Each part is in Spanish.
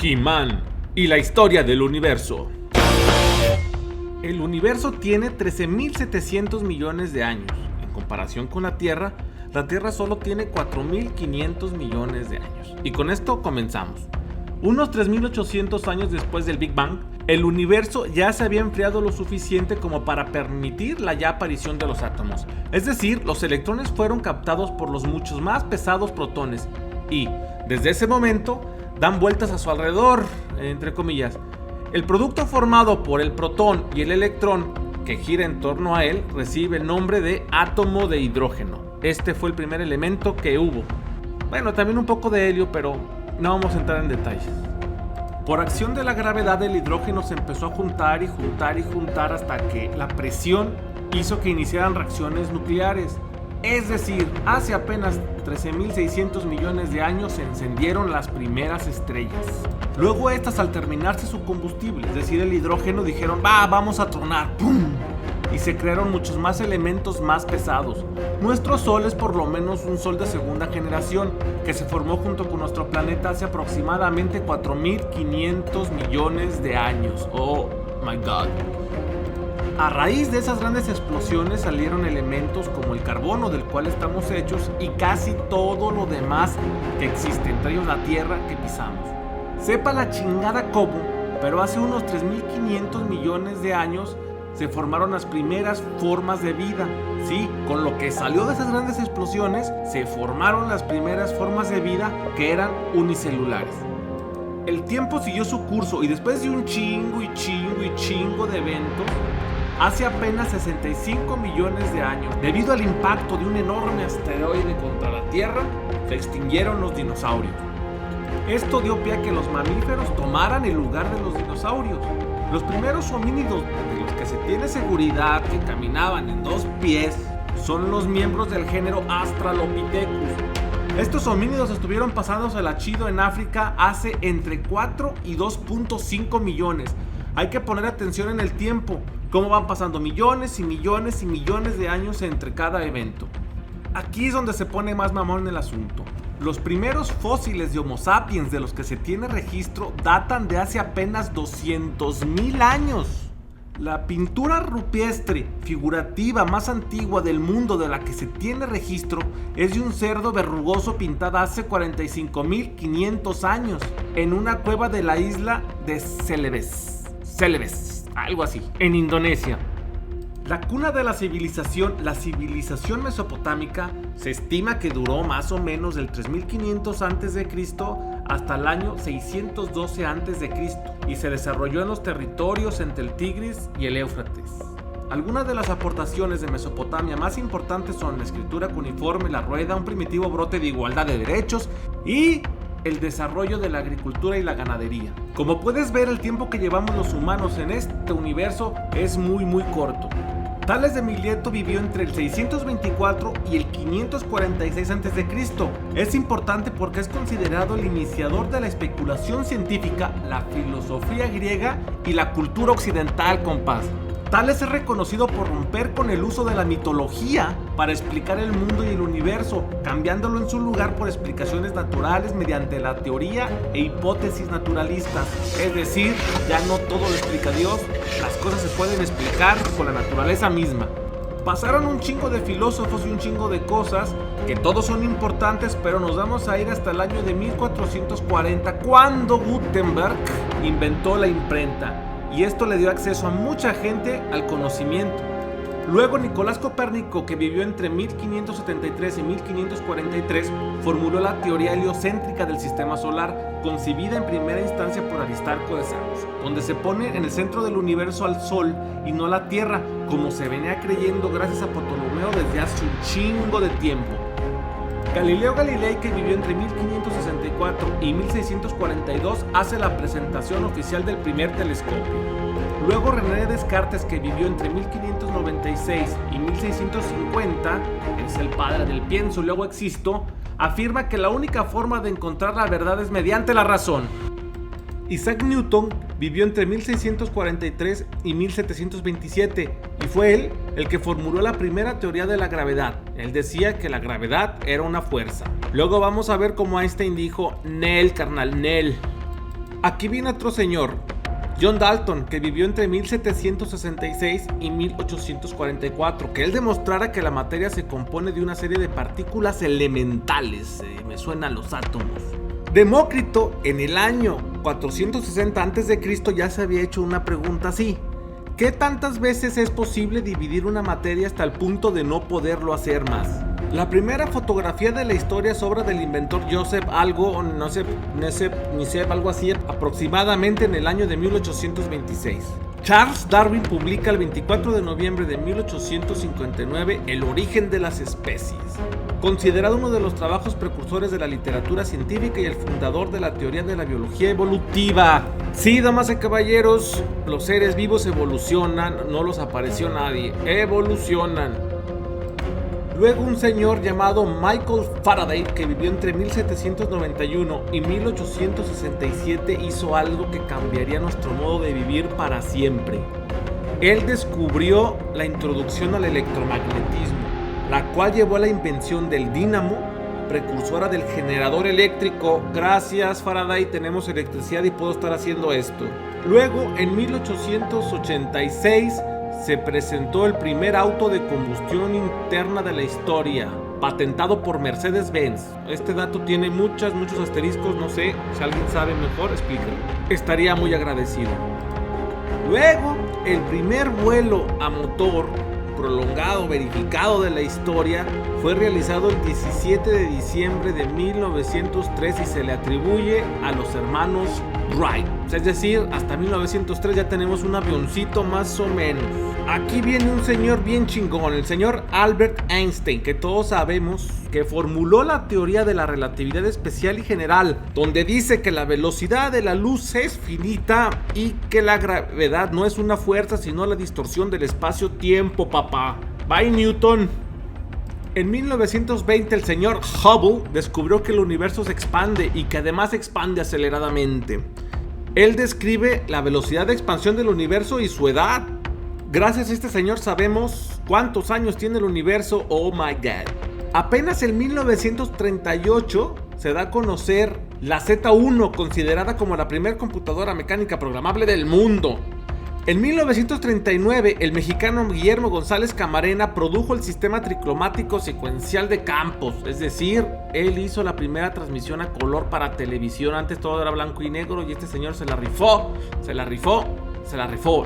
He-Man y la historia del universo. El universo tiene 13.700 millones de años. En comparación con la Tierra solo tiene 4.500 millones de años. Y con esto comenzamos. Unos 3.800 años después del Big Bang, el universo ya se había enfriado lo suficiente como para permitir la ya aparición de los átomos. Es decir, los electrones fueron captados por los muchos más pesados protones y, desde ese momento, dan vueltas a su alrededor, entre comillas. El producto formado por el protón y el electrón, que gira en torno a él, recibe el nombre de átomo de hidrógeno. Este fue el primer elemento que hubo. Bueno, también un poco de helio, pero no vamos a entrar en detalles. Por acción de la gravedad, el hidrógeno se empezó a juntar y juntar y juntar hasta que la presión hizo que iniciaran reacciones nucleares. Es decir, hace apenas 13.600 millones de años se encendieron las primeras estrellas. Luego estas, al terminarse su combustible, es decir, el hidrógeno, dijeron, vamos a tronar, ¡pum! Y se crearon muchos más elementos más pesados. Nuestro Sol es por lo menos un Sol de segunda generación, que se formó junto con nuestro planeta hace aproximadamente 4.500 millones de años. Oh my God. A raíz de esas grandes explosiones salieron elementos como el carbono, del cual estamos hechos, y casi todo lo demás que existe, entre ellos la tierra que pisamos. Sepa la chingada cómo, pero hace unos 3.500 millones de años se formaron las primeras formas de vida. Sí, con lo que salió de esas grandes explosiones, se formaron las primeras formas de vida que eran unicelulares. El tiempo siguió su curso y después de un chingo de eventos, hace apenas 65 millones de años, debido al impacto de un enorme asteroide contra la Tierra, se extinguieron los dinosaurios. Esto dio pie a que los mamíferos tomaran el lugar de los dinosaurios. Los primeros homínidos de los que se tiene seguridad que caminaban en dos pies son los miembros del género Australopithecus. Estos homínidos estuvieron pasándose la chido en África hace entre 4 y 2.5 millones. Hay que poner atención en el tiempo, cómo van pasando millones y millones y millones de años entre cada evento. Aquí es donde se pone más mamón el asunto. Los primeros fósiles de Homo sapiens de los que se tiene registro datan de hace apenas 200.000 años. La pintura rupestre figurativa más antigua del mundo de la que se tiene registro es de un cerdo verrugoso pintada hace 45.500 años en una cueva de la isla de Celebes, algo así, en Indonesia. La cuna de la civilización mesopotámica, se estima que duró más o menos del 3500 a.C. hasta el año 612 a.C. y se desarrolló en los territorios entre el Tigris y el Éufrates. Algunas de las aportaciones de Mesopotamia más importantes son la escritura cuneiforme, la rueda, un primitivo brote de igualdad de derechos y el desarrollo de la agricultura y la ganadería. Como puedes ver, el tiempo que llevamos los humanos en este universo es muy corto. Tales de Mileto vivió entre el 624 y el 546 a.C. Es importante porque es considerado el iniciador de la especulación científica, la filosofía griega y la cultura occidental, compás. Tales es reconocido por romper con el uso de la mitología para explicar el mundo y el universo, cambiándolo en su lugar por explicaciones naturales mediante la teoría e hipótesis naturalistas. Es decir, ya no todo lo explica Dios, las cosas se pueden explicar con la naturaleza misma. Pasaron un chingo de filósofos y un chingo de cosas, que todos son importantes, pero nos vamos a ir hasta el año de 1440, cuando Gutenberg inventó la imprenta. Y esto le dio acceso a mucha gente al conocimiento. Luego Nicolás Copérnico, que vivió entre 1573 y 1543, formuló la teoría heliocéntrica del sistema solar, concebida en primera instancia por Aristarco de Samos, donde se pone en el centro del universo al Sol y no a la Tierra, como se venía creyendo gracias a Ptolomeo desde hace un chingo de tiempo. Galileo Galilei, que vivió entre 1564 y 1642, hace la presentación oficial del primer telescopio. Luego René Descartes, que vivió entre 1596 y 1650, es el padre del pienso y luego existo, afirma que la única forma de encontrar la verdad es mediante la razón. Isaac Newton vivió entre 1643 y 1727 y fue él el que formuló la primera teoría de la gravedad. Él decía que la gravedad era una fuerza. Luego vamos a ver cómo Einstein dijo, Nel, carnal, Nel. Aquí viene otro señor, John Dalton, que vivió entre 1766 y 1844, que él demostrara que la materia se compone de una serie de partículas elementales, me suenan los átomos. Demócrito, en el año 460 a.C., ya se había hecho una pregunta así: ¿qué tantas veces es posible dividir una materia hasta el punto de no poderlo hacer más? La primera fotografía de la historia es obra del inventor Joseph algo, algo así, aproximadamente en el año de 1826. Charles Darwin publica el 24 de noviembre de 1859 El origen de las especies, considerado uno de los trabajos precursores de la literatura científica y el fundador de la teoría de la biología evolutiva. Sí, damas y caballeros, los seres vivos evolucionan, no los apareció nadie, evolucionan. Luego un señor llamado Michael Faraday, que vivió entre 1791 y 1867, hizo algo que cambiaría nuestro modo de vivir para siempre. Él descubrió la introducción al electromagnetismo, la cual llevó a la invención del dínamo, precursora del generador eléctrico. Gracias, Faraday, tenemos electricidad y puedo estar haciendo esto. Luego, en 1886, se presentó el primer auto de combustión interna de la historia, patentado por Mercedes-Benz. Este dato tiene muchos asteriscos, no sé, si alguien sabe mejor, explíquenlo. Estaría muy agradecido. Luego, el primer vuelo a motor prolongado, verificado de la historia, fue realizado el 17 de diciembre de 1903 y se le atribuye a los hermanos Wright. Es decir, hasta 1903 ya tenemos un avioncito más o menos. Aquí viene un señor bien chingón, el señor Albert Einstein, que todos sabemos que formuló la teoría de la relatividad especial y general, donde dice que la velocidad de la luz es finita y que la gravedad no es una fuerza sino la distorsión del espacio-tiempo, papá. Bye, Newton. En 1920 el señor Hubble descubrió que el universo se expande y que además se expande aceleradamente. Él describe la velocidad de expansión del universo y su edad. Gracias a este señor sabemos cuántos años tiene el universo. Oh my god. Apenas en 1938 se da a conocer la Z1, considerada como la primera computadora mecánica programable del mundo. En 1939, el mexicano Guillermo González Camarena produjo el sistema tricromático secuencial de campos, es decir, él hizo la primera transmisión a color para televisión. Antes todo era blanco y negro y este señor se la rifó,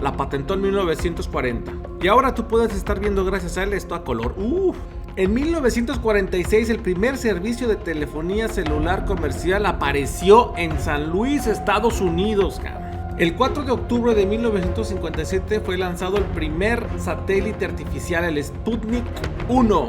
la patentó en 1940. Y ahora tú puedes estar viendo gracias a él esto a color. En 1946 el primer servicio de telefonía celular comercial apareció en San Luis, Estados Unidos, cabrón. El 4 de octubre de 1957 fue lanzado el primer satélite artificial, el Sputnik 1.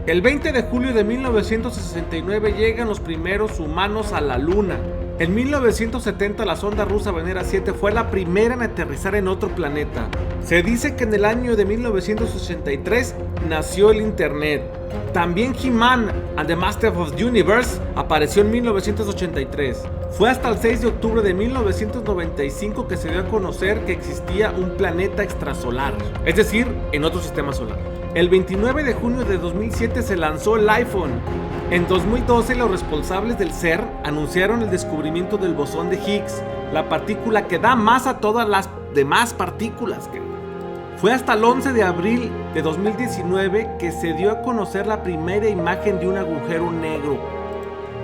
El 20 de julio de 1969 llegan los primeros humanos a la Luna. En 1970 la sonda rusa Venera 7 fue la primera en aterrizar en otro planeta. Se dice que en el año de 1983 nació el Internet. También He-Man and the Master of the Universe apareció en 1983. Fue hasta el 6 de octubre de 1995 que se dio a conocer que existía un planeta extrasolar, es decir, en otro sistema solar. El 29 de junio de 2007 se lanzó el iPhone. En 2012 los responsables del CERN anunciaron el descubrimiento del bosón de Higgs, la partícula que da masa a todas las demás partículas. Fue hasta el 11 de abril de 2019 que se dio a conocer la primera imagen de un agujero negro.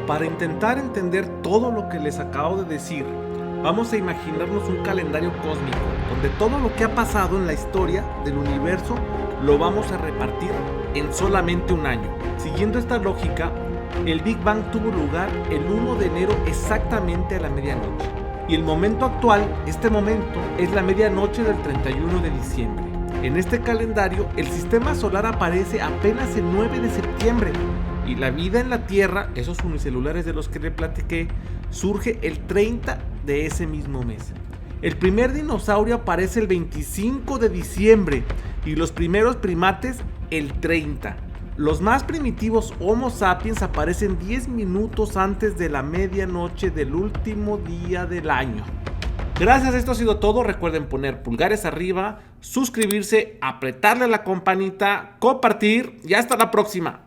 Para intentar entender todo lo que les acabo de decir, vamos a imaginarnos un calendario cósmico, donde todo lo que ha pasado en la historia del universo lo vamos a repartir en solamente un año. Siguiendo esta lógica, el Big Bang tuvo lugar el 1 de enero exactamente a la medianoche. Y el momento actual, este momento, es la medianoche del 31 de diciembre. En este calendario, el sistema solar aparece apenas el 9 de septiembre. Y la vida en la Tierra, esos unicelulares de los que le platiqué, surge el 30 de ese mismo mes. El primer dinosaurio aparece el 25 de diciembre y los primeros primates el 30. Los más primitivos Homo sapiens aparecen 10 minutos antes de la medianoche del último día del año. Gracias, esto ha sido todo. Recuerden poner pulgares arriba, suscribirse, apretarle a la campanita, compartir y hasta la próxima.